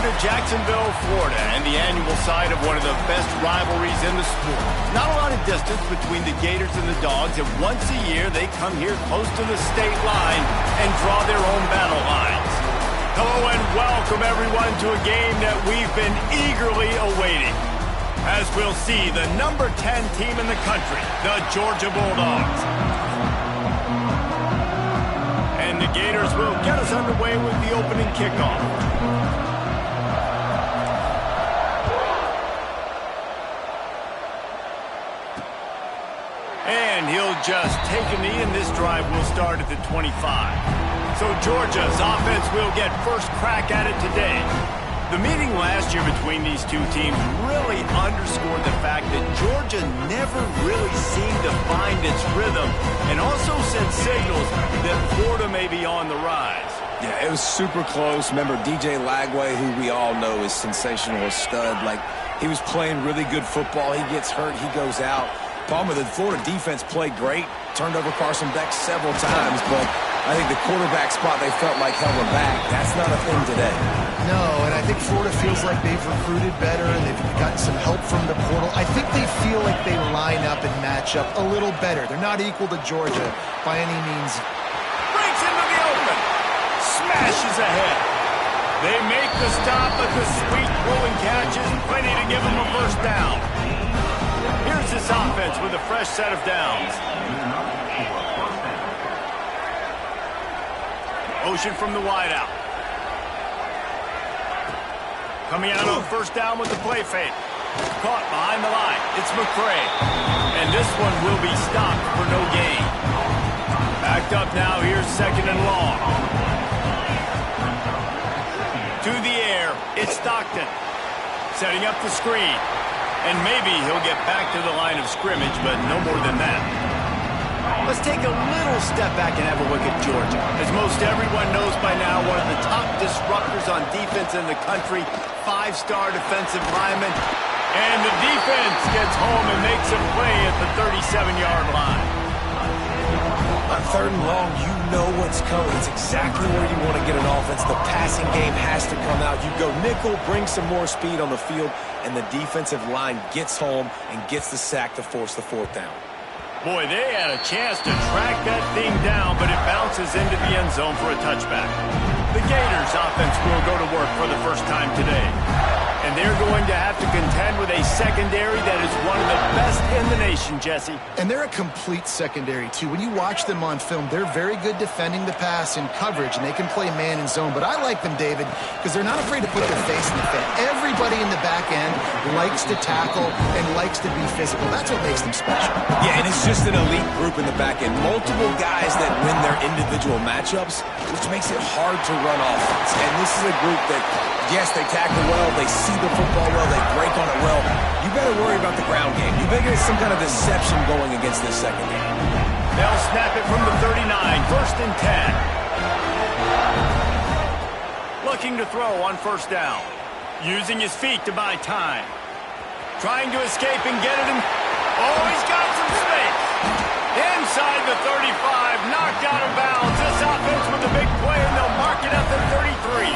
to Jacksonville, Florida, and the annual site of one of the best rivalries in the sport. Not a lot of distance between the Gators and the Dogs, and once a year they come here close to the state line and draw their own battle lines. Hello and welcome everyone to a game that we've been eagerly awaiting, as we'll see the number 10 team in the country, the Georgia Bulldogs. And the Gators will get us underway with the opening kickoff. And he'll just take a knee, and this drive will start at the 25. So Georgia's offense will get first crack at it today. The meeting last year between these two teams really underscored the fact that Georgia never really seemed to find its rhythm, and also sent signals that Florida may be on the rise. Yeah, it was super close. Remember, DJ Lagway, who we all know is sensational, a stud. Like, he was playing really good football. He gets hurt, he goes out. Problem with the Florida defense played great, turned over Carson Beck several times, but I think the quarterback spot they felt like held them back. That's not a thing today. No, and I think Florida feels like they've recruited better and they've gotten some help from the portal. I think they feel like they line up and match up a little better. They're not equal to Georgia by any means. Breaks into the open. Smashes ahead. They make the stop, but the sweet throwing catch is plenty to give them a first down. Here's this offense with a fresh set of downs. Motion from the wideout. Coming out on first down with the play fake. Caught behind the line. It's McCray. And this one will be stopped for no gain. Backed up now. Here's second and long. To the air. It's Stockton. Setting up the screen. And maybe he'll get back to the line of scrimmage, but no more than that. Let's take a little step back and have a look at Georgia. As most everyone knows by now, one of the top disruptors on defense in the country, five-star defensive lineman. And the defense gets home and makes a play at the 37-yard line. On third and long, you know what's coming. It's exactly where you want to get an offense. The passing game has to come out. You go nickel, bring some more speed on the field, and the defensive line gets home and gets the sack to force the fourth down. Boy, they had a chance to track that thing down, but it bounces into the end zone for a touchback. The Gators offense will go to work for the first time today. And they're going to have to contend with a secondary that is one of the best in the nation, Jesse. And they're a complete secondary, too. When you watch them on film, they're very good defending the pass in coverage, and they can play man and zone. But I like them, David, because they're not afraid to put their face in the fit. Everybody in the back end likes to tackle and likes to be physical. That's what makes them special. Yeah, and it's just an elite group in the back end. Multiple guys that win their individual matchups, which makes it hard to run offense. And this is a group that, yes, they tackle well, they see the football well, they break on it well. You better worry about the ground game. You better get some kind of deception going against this secondary. They'll snap it from the 39, first and 10. Looking to throw on first down. Using his feet to buy time. Trying to escape and get it in. Oh, he's got some space. Inside the 35, knocked out of bounds. This offense with a big play, and they'll mark it at the 33.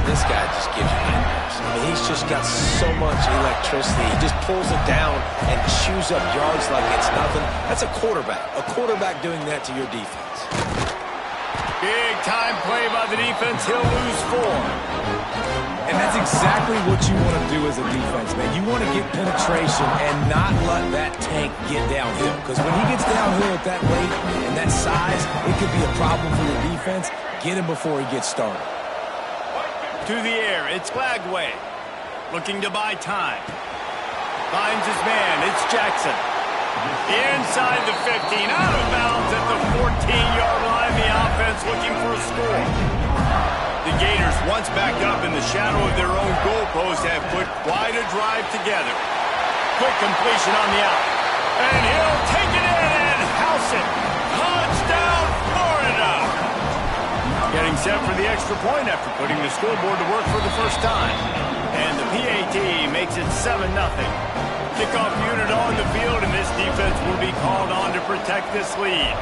This guy just gives you nightmares. I mean, he's just got so much electricity. He just pulls it down and chews up yards like it's nothing. That's a quarterback. A quarterback doing that to your defense. Big time play by the defense. He'll lose 4. And that's exactly what you want to do as a defense, man. You want to get penetration and not let that tank get downhill. Because when he gets downhill at that rate and that size, it could be a problem for your defense. Get him before he gets started. To the air, it's Lagway. Looking to buy time. Finds his man, it's Jackson. Inside the 15, out of bounds at the 14-yard line. The offense looking for a score. The Gators, once backed up in the shadow of their own goalpost, have put quite a drive together. Quick completion on the out. And he'll take it in and house it. Touchdown, Florida! Getting set for the extra point after putting the scoreboard to work for the first time. And the PAT makes it 7-0. Kickoff unit on the field, and this defense will be called on to protect this lead.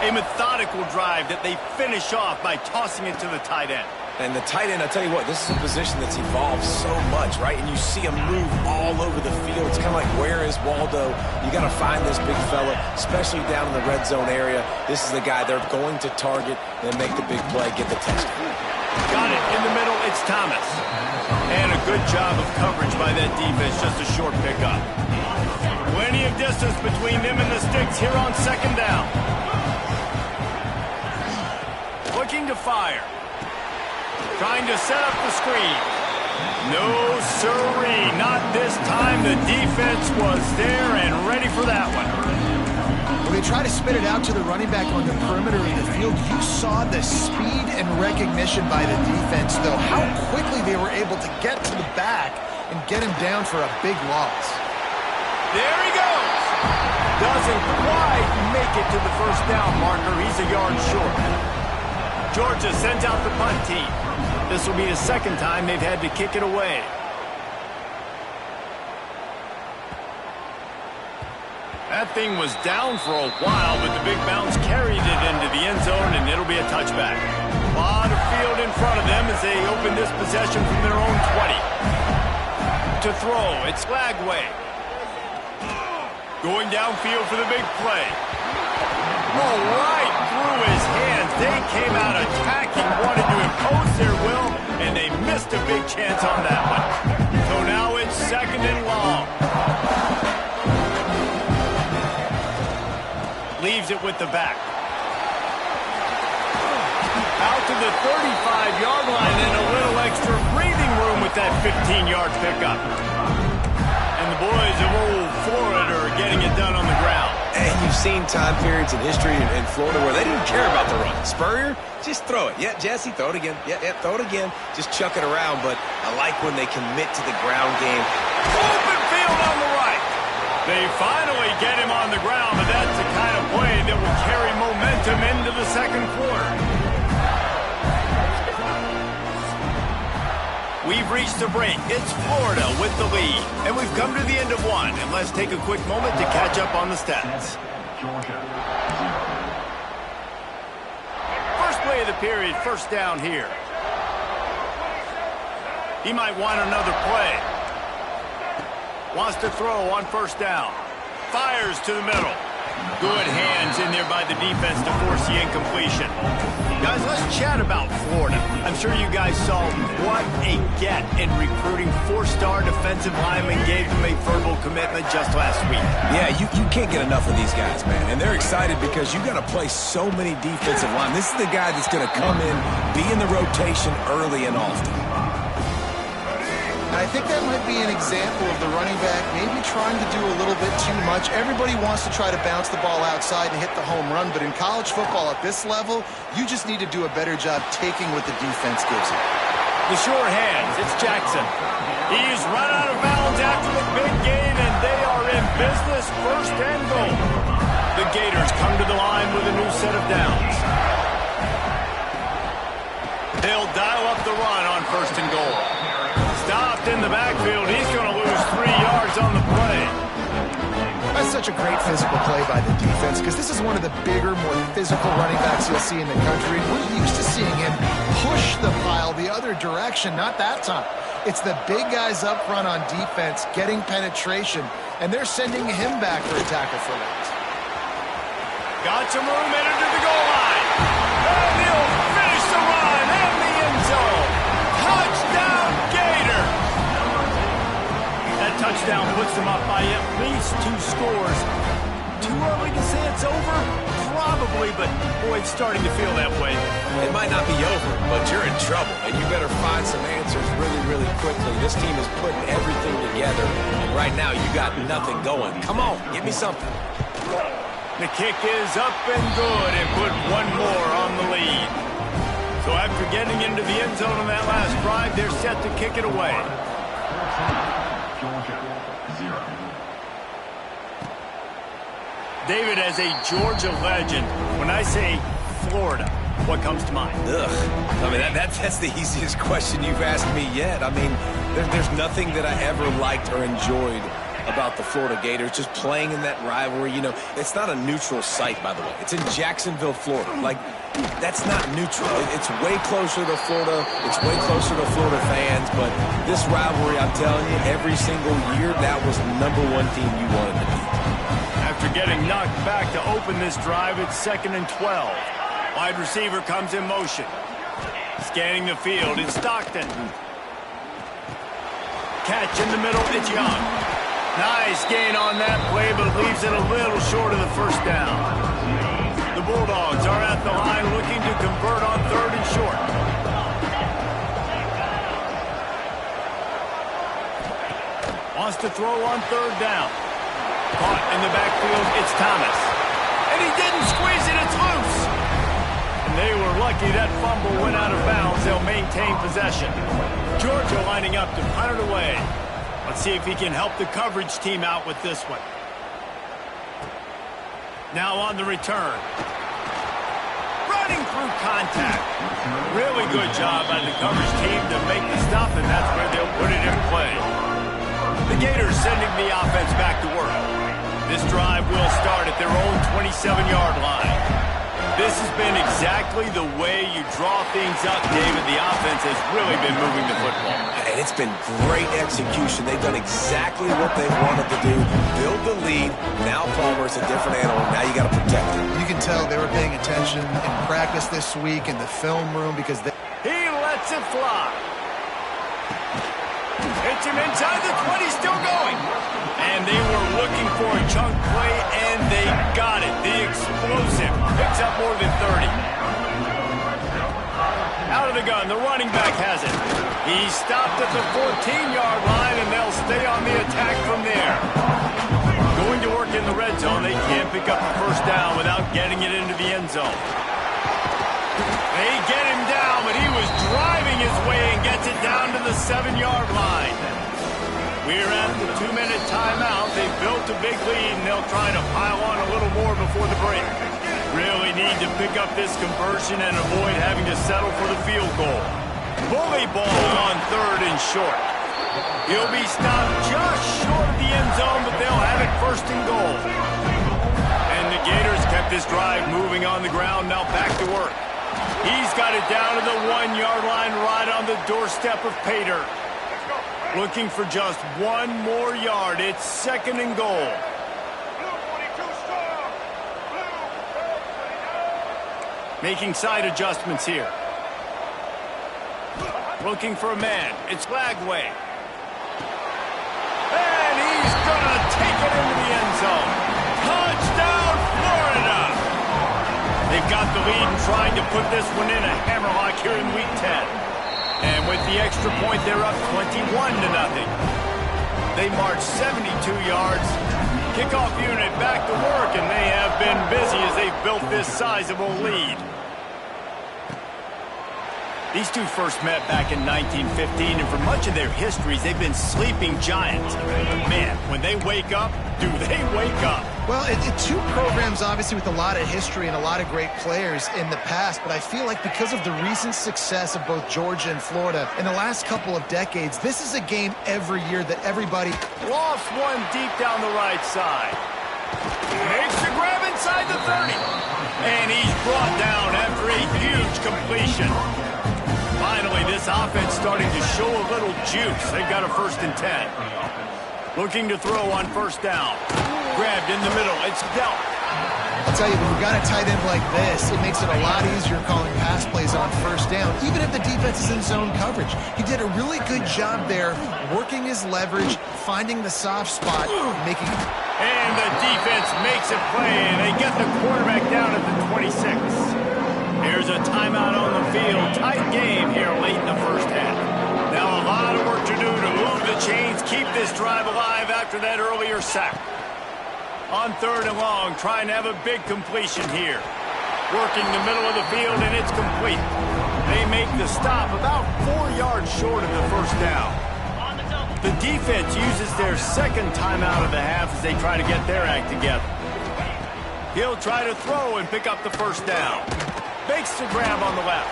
A methodical drive that they finish off by tossing it to the tight end. And the tight end, I tell you what, this is a position that's evolved so much, right? And you see him move all over the field. It's kind of like, where is Waldo? You got to find this big fella, especially down in the red zone area. This is the guy they're going to target and make the big play, get the touchdown. Got it in the middle, it's Thomas. And a good job of coverage by that defense, just a short pickup. Plenty of distance between them and the sticks here on second down. Looking to fire. Trying to set up the screen. No, sirree, not this time. The defense was there and ready for that one. When they try to spit it out to the running back on the perimeter of the field, you saw the speed and recognition by the defense, though, how quickly they were able to get to the back and get him down for a big loss. There he goes. Doesn't quite make it to the first down marker. He's a yard short. Georgia sends out the punt team. This will be the second time they've had to kick it away. That thing was down for a while, but the big bounce carried it into the end zone, and it'll be a touchback. A lot of field in front of them as they open this possession from their own 20. To throw, it's Lagway. Going downfield for the big play. Oh, right through his hands. They came out attacking, wanted to impose their will, and they missed a big chance on that one. So now it's second and long. Leaves it with the back. Out to the 35-yard line and a little extra breathing room with that 15-yard pickup. And the boys of old Florida are getting it done on the ground. And you've seen time periods in history in Florida where they didn't care about the run. Spurrier, just throw it. Yeah, Jesse, throw it again. Yeah, throw it again. Just chuck it around. But I like when they commit to the ground game. Open field on the right. They finally get him on the ground, but that's the kind of play that will carry momentum into the second quarter. We've reached the break. It's Florida with the lead. And we've come to the end of one. And let's take a quick moment to catch up on the stats. First play of the period, first down here. He might want another play. Wants to throw on first down. Fires to the middle. Good hands in there by the defense to force the incompletion. Guys, let's chat about Florida. I'm sure you guys saw what a get in recruiting. 4-star defensive linemen gave them a verbal commitment just last week. Yeah, you can't get enough of these guys, man. And they're excited because you got to play so many defensive line. This is the guy that's going to come in, be in the rotation early and often. I think that might be an example of the running back maybe trying to do a little bit too much. Everybody wants to try to bounce the ball outside and hit the home run, but in college football at this level, you just need to do a better job taking what the defense gives you. The sure hands, it's Jackson. He's run out of bounds after the big gain, and they are in business, first and goal. The Gators come to the line with a new set of downs. They'll dial up the run on first and goal. Stopped in the backfield. He's going to lose 3 yards on the play. That's such a great physical play by the defense because this is one of the bigger, more physical running backs you'll see in the country. We're used to seeing him push the pile the other direction, not that time. It's the big guys up front on defense getting penetration, and they're sending him back for a tackle for loss. Got some room headed to the goal line. And he'll finish the run in the end zone. Touchdown, Gator! That touchdown puts them up by at least 2 scores. Too early to say it's over? Probably, but boy, it's starting to feel that way. It might not be over, but you're in trouble, and you better find some answers really, really quickly. This team is putting everything together, and right now you got nothing going. Come on, give me something. The kick is up and good, and put one more on the lead. So after getting into the end zone on that last drive, they're set to kick it away. David, as a Georgia legend, when I say Florida, what comes to mind? Ugh. I mean, that's the easiest question you've asked me yet. I mean, there's nothing that I ever liked or enjoyed about the Florida Gators, just playing in that rivalry. You know, it's not a neutral site, by the way. It's in Jacksonville, Florida. Like, that's not neutral. It's way closer to Florida. It's way closer to Florida fans. But this rivalry, I'm telling you, every single year, that was the #1 team you wanted to beat. After getting knocked back to open this drive, it's 2nd and 12. Wide receiver comes in motion. Scanning the field, it's Stockton. Catch in the middle, it's Young. Nice gain on that play, but leaves it a little short of the first down. The Bulldogs are at the line looking to convert on 3rd and short. Wants to throw on 3rd down. Caught in the backfield, it's Thomas. And he didn't squeeze it, it's loose. And they were lucky that fumble went out of bounds. They'll maintain possession. Georgia lining up to punt it away. Let's see if he can help the coverage team out with this one. Now on the return. Running through contact. Really good job by the coverage team to make the stop, and that's where they'll put it in play. The Gators sending the offense back to work. This drive will start at their own 27-yard line. This has been exactly the way you draw things up, David. The offense has really been moving the football. And it's been great execution. They've done exactly what they wanted to do. Build the lead. Now Palmer's a different animal. Now you got to protect him. You can tell they were paying attention in practice this week in the film room because they... He lets it fly. Hits him inside the 20, still going. And they were looking for a chunk play, and they got it. The explosive picks up more than 30. Out of the gun, the running back has it. He stopped at the 14-yard line, and they'll stay on the attack from there. Going to work in the red zone, they can't pick up the first down without getting it into the end zone. They get him down, but he was driving his way and gets it down to the 7-yard line. We're at the 2-minute timeout. They've built a big lead, and they'll try to pile on a little more before the break. Really need to pick up this conversion and avoid having to settle for the field goal. Bully ball on 3rd and short. He'll be stopped just short of the end zone, but they'll have it 1st and goal. And the Gators kept this drive moving on the ground, now back to work. He's got it down to the 1-yard line right on the doorstep of Pater. Looking for just 1 more yard. It's 2nd and goal. Making side adjustments here. Looking for a man. It's Lagway. And he's going to take it into the end zone. Touchdown, Florida! They've got the lead and trying to put this one in a hammerlock here in Week 10. And with the extra point, they're up 21-0. They march 72 yards. Kickoff unit back to work, and they have been busy as they've built this sizable lead. These two first met back in 1915, and for much of their histories, they've been sleeping giants. But man, when they wake up, do they wake up? Well, two programs, obviously, with a lot of history and a lot of great players in the past, but I feel like because of the recent success of both Georgia and Florida in the last couple of decades, this is a game every year that everybody... Lofts one deep down the right side. Makes the grab inside the 30. And he's brought down after a huge completion. Finally, this offense starting to show a little juice. They've got a 1st and 10. Looking to throw on 1st down. Grabbed in the middle. It's Delp. I'll tell you, when you've got a tight end like this, it makes it a lot easier calling pass plays on 1st down, even if the defense is in zone coverage. He did a really good job there, working his leverage, finding the soft spot, making... And the defense makes a play, and they get the quarterback down at the 26. Here's a timeout on the field. Tight game here late in the first half. Now a lot of work to do to move the chains, keep this drive alive after that earlier sack. On 3rd and long, trying to have a big completion here. Working the middle of the field, and it's complete. They make the stop about 4 yards short of the 1st down. The defense uses their 2nd timeout of the half as they try to get their act together. He'll try to throw and pick up the 1st down. Makes the grab on the left.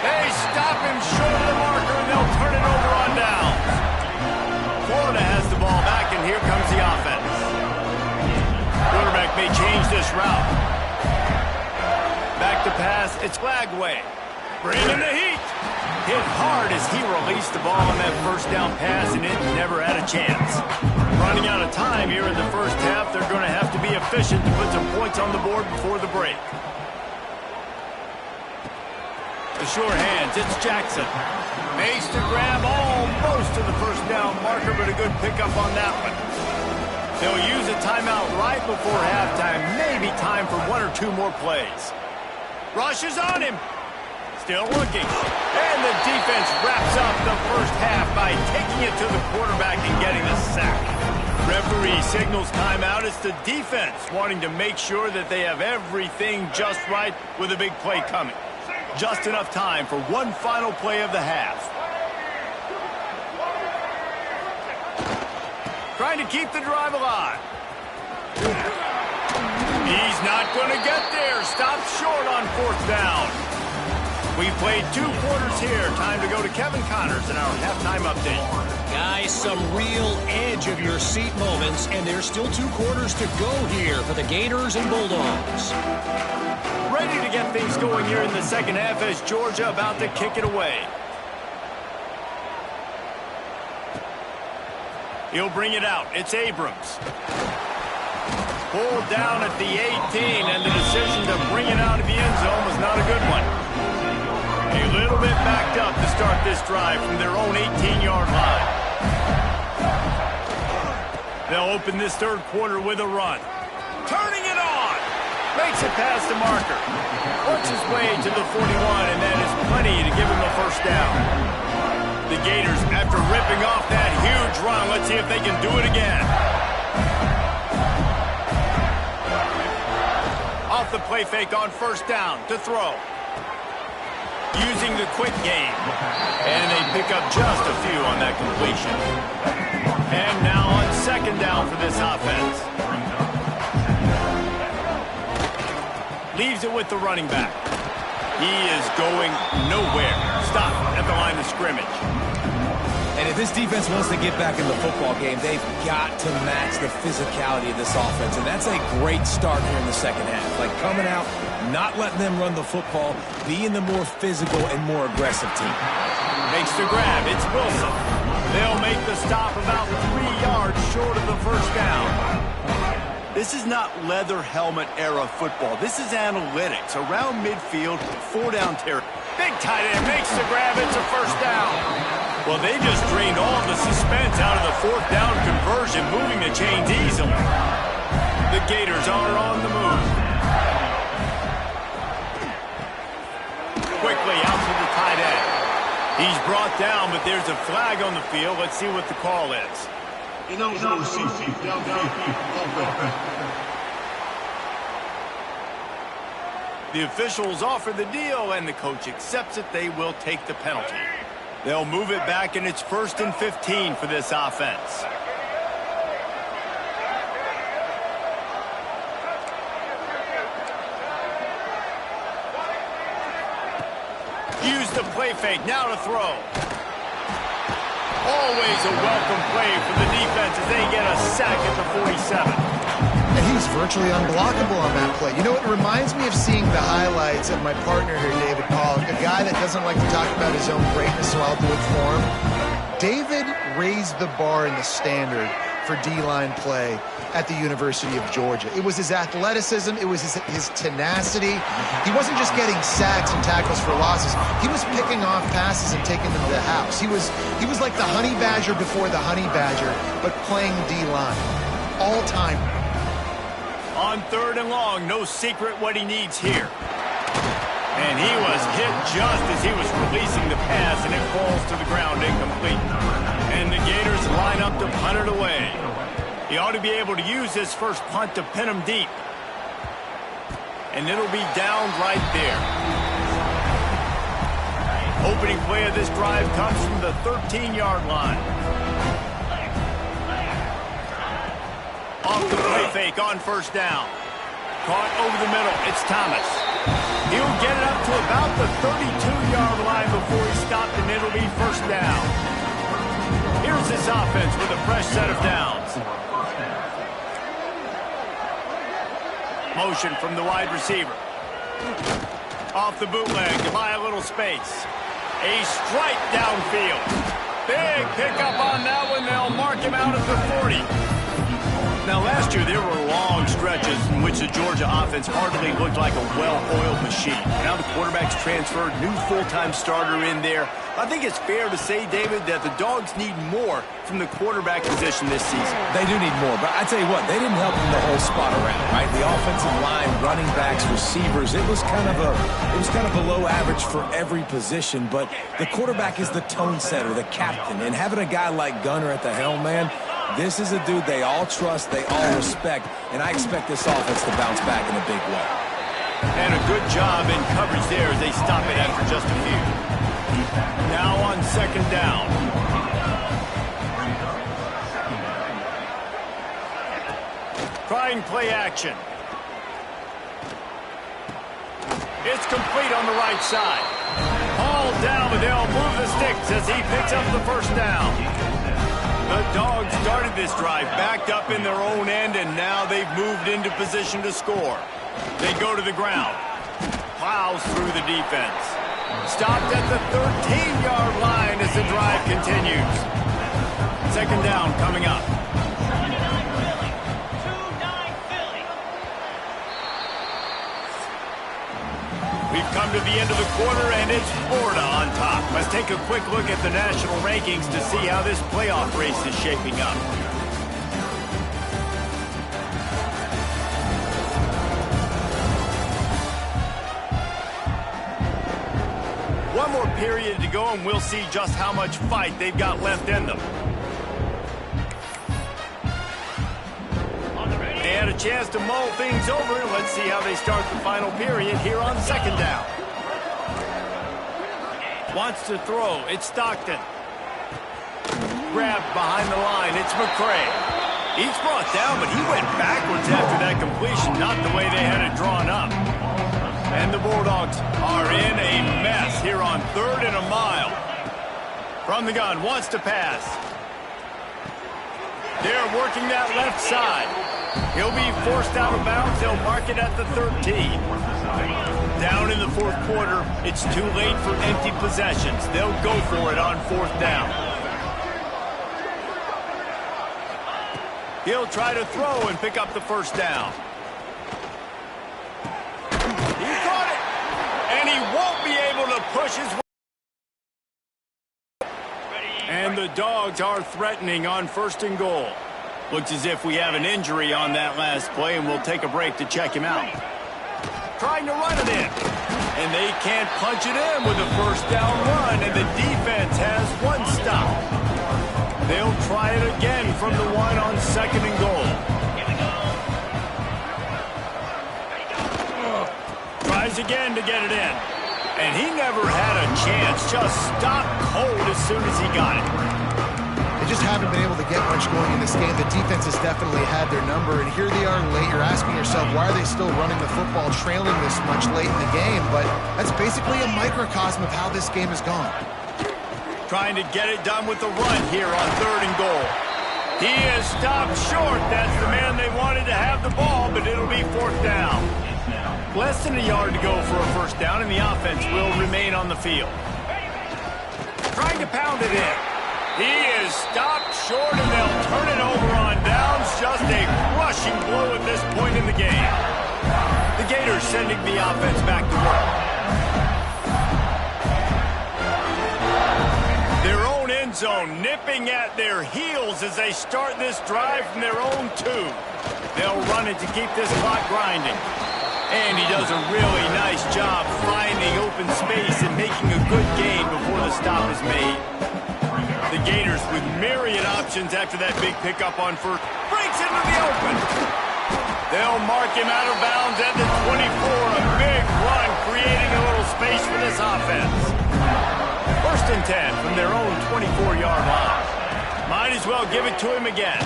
They stop him short of the marker, and they'll turn it over on downs. Florida has the ball back, and here comes the offense. Quarterback may change this route. Back to pass, it's Lagway. Bringing the heat. Hit hard as he released the ball on that first down pass, and it never had a chance. Running out of time here in the first half, they're going to have to be efficient to put some points on the board before the break. The sure hands, it's Jackson. Makes the grab almost to the first down marker, but a good pickup on that one. They'll use a timeout right before halftime. Maybe time for one or two more plays. Rushes on him. Still looking. And the defense wraps up the first half by taking it to the quarterback and getting the sack. Referee signals timeout. It's the defense wanting to make sure that they have everything just right with a big play coming. Just enough time for one final play of the half. Trying to keep the drive alive. He's not going to get there. Stops short on fourth down. We've played 2 quarters here. Time to go to Kevin Connors in our halftime update. Guys, some real edge of your seat moments, and there's still 2 quarters to go here for the Gators and Bulldogs. Ready to get things going here in the second half as Georgia about to kick it away. He'll bring it out. It's Abrams. Pulled down at the 18, and the decision to bring it out of the end zone was not a good one. A little bit backed up to start this drive from their own 18-yard line. They'll open this third quarter with a run. Turning it on. Makes it past the marker. Works his way to the 41, and that is plenty to give him the first down. The Gators, after ripping off that huge run, let's see if they can do it again. Off the play fake on first down to throw. Using the quick game. And they pick up just a few on that completion. And now on second down for this offense. Leaves it with the running back. He is going nowhere. Stop at the line of scrimmage. And if this defense wants to get back in the football game, they've got to match the physicality of this offense. And that's a great start here in the second half. Like coming out, not letting them run the football, being the more physical and more aggressive team. Makes the grab. It's Wilson. They'll make the stop about 3 yards short of the first down. This is not leather helmet era football. This is analytics. Around midfield, 4-down territory. Big tight end makes the grab. It's a first down. Well, they just drained all the suspense out of the fourth down conversion, moving the chains easily. The Gators are on the move. Quickly out to the tight end. He's brought down, but there's a flag on the field. Let's see what the call is. The officials offer the deal, and the coach accepts it. They will take the penalty. They'll move it back, and it's 1st and 15 for this offense. Use the play fake, now to throw. Always a welcome play for the defense as they get a sack at the 47. And he's virtually unblockable on that play. You know, it reminds me of seeing the highlights of my partner here, David Pollock, a guy that doesn't like to talk about his own greatness, so I'll do it for him. David raised the bar in the standard for D-line play at the University of Georgia. It was his athleticism. It was his tenacity. He wasn't just getting sacks and tackles for losses. He was picking off passes and taking them to the house. He was like the honey badger before the honey badger, but playing D-line. All-time. On 3rd and long, no secret what he needs here. And he was hit just as he was releasing the pass, and it falls to the ground incomplete. And the Gators line up to punt it away. He ought to be able to use this first punt to pin him deep. And it'll be down right there. Opening play of this drive comes from the 13-yard line. Off the play fake on first down. Caught over the middle. It's Thomas. He'll get it up to about the 32-yard line before he's stopped, and it'll be first down. Here's this offense with a fresh set of downs. Motion from the wide receiver. Off the bootleg to buy a little space. A strike downfield. Big pickup on that one. They'll mark him out at the 40. Now, last year, there were long stretches in which the Georgia offense hardly looked like a well-oiled machine. Now the quarterback's transferred, new full-time starter in there. I think it's fair to say, David, that the Dogs need more from the quarterback position this season. They do need more, but I tell you what, they didn't help them the whole spot around, right? The offensive line, running backs, receivers, it was kind of below average for every position, but the quarterback is the tone setter, the captain, and having a guy like Gunner at the helm, man, this is a dude they all trust, they all respect, and I expect this offense to bounce back in a big way. And a good job in coverage there as they stop it after just a few. Now on second down. Trying play action. It's complete on the right side. Hauled down, but they'll move the sticks as he picks up the first down. The Dogs started this drive backed up in their own end, and now they've moved into position to score. They go to the ground. Plows through the defense. Stopped at the 13-yard line as the drive continues. Second down coming up. We've come to the end of the quarter, and it's Florida on top. Let's take a quick look at the national rankings to see how this playoff race is shaping up. One more period to go, and we'll see just how much fight they've got left in them. They had a chance to mull things over. Let's see how they start the final period here on second down. Wants to throw. It's Stockton. Grabbed behind the line. It's McCray. He's brought down, but he went backwards after that completion, not the way they had it drawn up. And the Bulldogs are in a mess here on 3rd and a mile. From the gun, wants to pass. They're working that left side. He'll be forced out of bounds. They'll mark it at the 13. Down in the fourth quarter, it's too late for empty possessions. They'll go for it on 4th down. He'll try to throw and pick up the first down. He caught it, and he won't be able to push his way. And the Dogs are threatening on 1st and goal. Looks as if we have an injury on that last play, and we'll take a break to check him out. Trying to run it in, and they can't punch it in with a first down run, and the defense has one stop. They'll try it again from the one on 2nd and goal. Tries again to get it in, and he never had a chance. Just stopped cold as soon as he got it. They just haven't been able to get much going in this game. The defense has definitely had their number, and here they are late. You're asking yourself, why are they still running the football, trailing this much late in the game? But that's basically a microcosm of how this game has gone. Trying to get it done with the run here on 3rd and goal. He is stopped short. That's the man they wanted to have the ball, but it'll be 4th down. Less than a yard to go for a first down, and the offense will remain on the field. Trying to pound it in. He is stopped short, and they'll turn it over on downs. Just a crushing blow at this point in the game. The Gators sending the offense back to work. Their own end zone nipping at their heels as they start this drive from their own 2. They'll run it to keep this clock grinding. And he does a really nice job finding open space and making a good gain before the stop is made. The Gators with myriad options after that big pickup on 1st. Breaks into the open. They'll mark him out of bounds at the 24. A big run creating a little space for this offense. 1st and 10 from their own 24-yard line. Might as well give it to him again.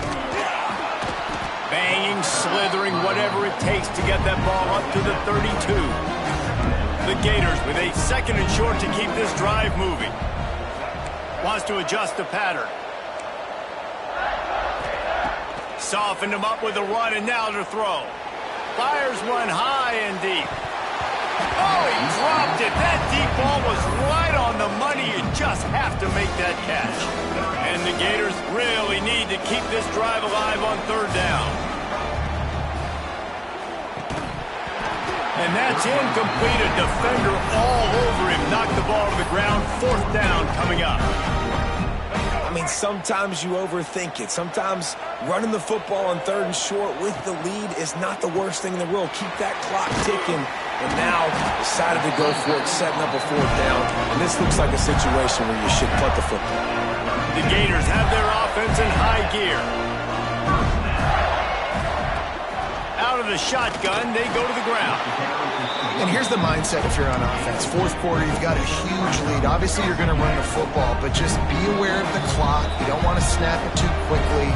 Banging, slithering, whatever it takes to get that ball up to the 32. The Gators with a 2nd and short to keep this drive moving. Wants to adjust the pattern. Softened him up with a run, and now to throw. Fires one high and deep. Oh, he dropped it. That deep ball was right on the money. You just have to make that catch. And the Gators really need to keep this drive alive on third down. And that's incomplete. A defender all over him. Knocked the ball to the ground. Fourth down coming up. I mean, sometimes you overthink it. Sometimes running the football on third and short with the lead is not the worst thing in the world. Keep that clock ticking. And now decided to go for it, setting up a fourth down. And this looks like a situation where you should punt the football. The Gators have their offense in high gear. Out of the shotgun, they go to the ground. And here's the mindset if you're on offense. Fourth quarter, you've got a huge lead. Obviously, you're going to run the football, but just be aware of the clock. You don't want to snap it too quickly.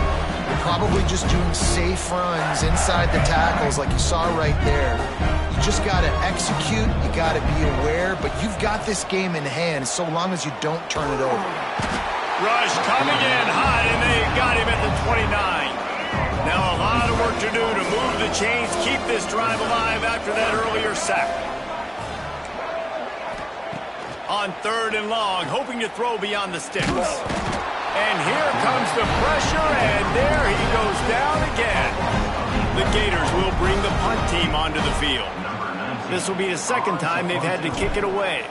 You're probably just doing safe runs inside the tackles like you saw right there. You just got to execute. You got to be aware, but you've got this game in hand so long as you don't turn it over. Rush coming in high, and they got him at the 29. Now a lot of work to do to move the chains, keep this drive alive after that earlier sack. On third and long, hoping to throw beyond the sticks. And here comes the pressure, and there he goes down again. The Gators will bring the punt team onto the field. This will be the second time they've had to kick it away.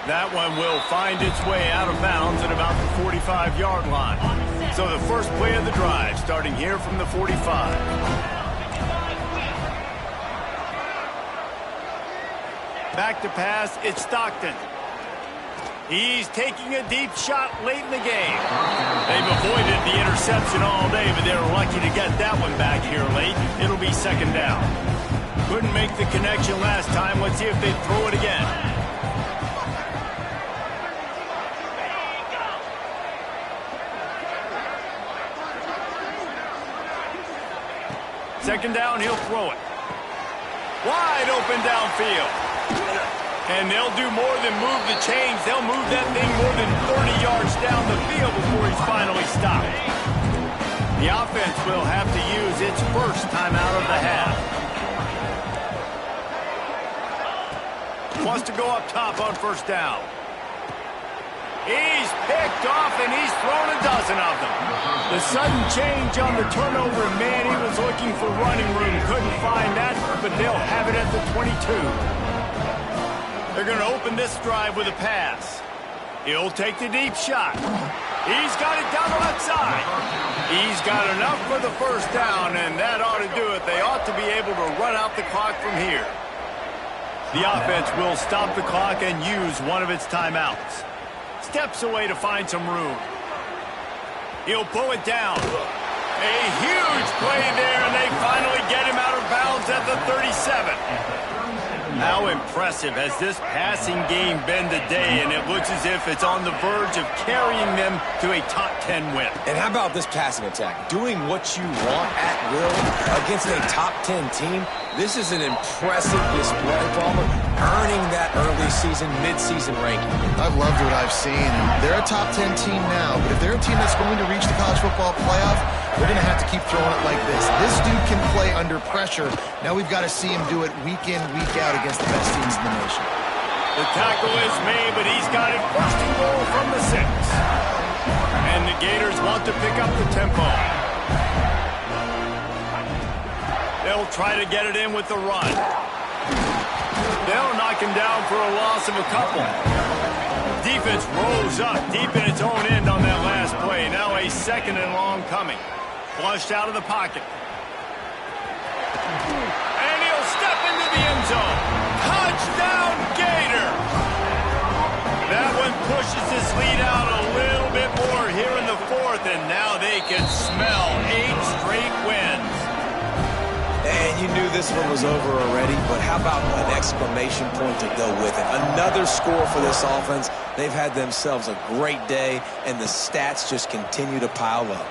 That one will find its way out of bounds at about the 45-yard line. So the first play of the drive starting here from the 45. Back to pass, it's Stockton. He's taking a deep shot late in the game. They've avoided the interception all day, but they're lucky to get that one back here late. It'll be second down. Couldn't make the connection last time. Let's see if they throw it again. Second down, he'll throw it. Wide open downfield. And they'll do more than move the chains. They'll move that thing more than 30 yards down the field before he's finally stopped. The offense will have to use its first timeout of the half. Wants to go up top on first down. He's picked off, and he's thrown a dozen of them. The sudden change on the turnover, man, he was looking for running room. Couldn't find that, but they'll have it at the 22. They're going to open this drive with a pass. He'll take the deep shot. He's got it down the left side. He's got enough for the first down, and that ought to do it. They ought to be able to run out the clock from here. The offense will stop the clock and use one of its timeouts. Steps away to find some room. He'll pull it down. A huge play there, and they finally get him out of bounds at the 37. How impressive has this passing game been today, and it looks as if it's on the verge of carrying them to a top 10 win. And how about this passing attack? Doing what you want at will against a top 10 team. This is an impressive display, Palmer, earning that early season, mid-season ranking. I've loved what I've seen. They're a top 10 team now, but if they're a team that's going to reach the college football playoff, they're going to have to keep throwing it like this. This dude can play under pressure. Now we've got to see him do it week in, week out against the best teams in the nation. The tackle is made, but he's got it first and goal from the 6. And the Gators want to pick up the tempo. They'll try to get it in with the run. They'll knock him down for a loss of a couple. Defense rose up deep in its own end on that last play. Now a second and long coming. Flushed out of the pocket. And he'll step into the end zone. Touchdown, Gator! That one pushes this lead out a little bit more here in the fourth, and now they can smell 8 straight wins. And you knew this one was over already, but how about an exclamation point to go with it? Another score for this offense. They've had themselves a great day, and the stats just continue to pile up.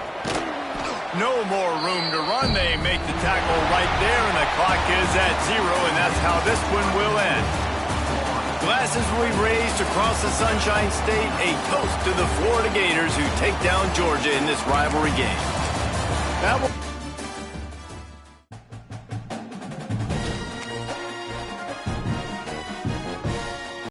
No more room to run. They make the tackle right there, and the clock is at 0, and that's how this one will end. Glasses will be raised across the Sunshine State, a toast to the Florida Gators who take down Georgia in this rivalry game. That will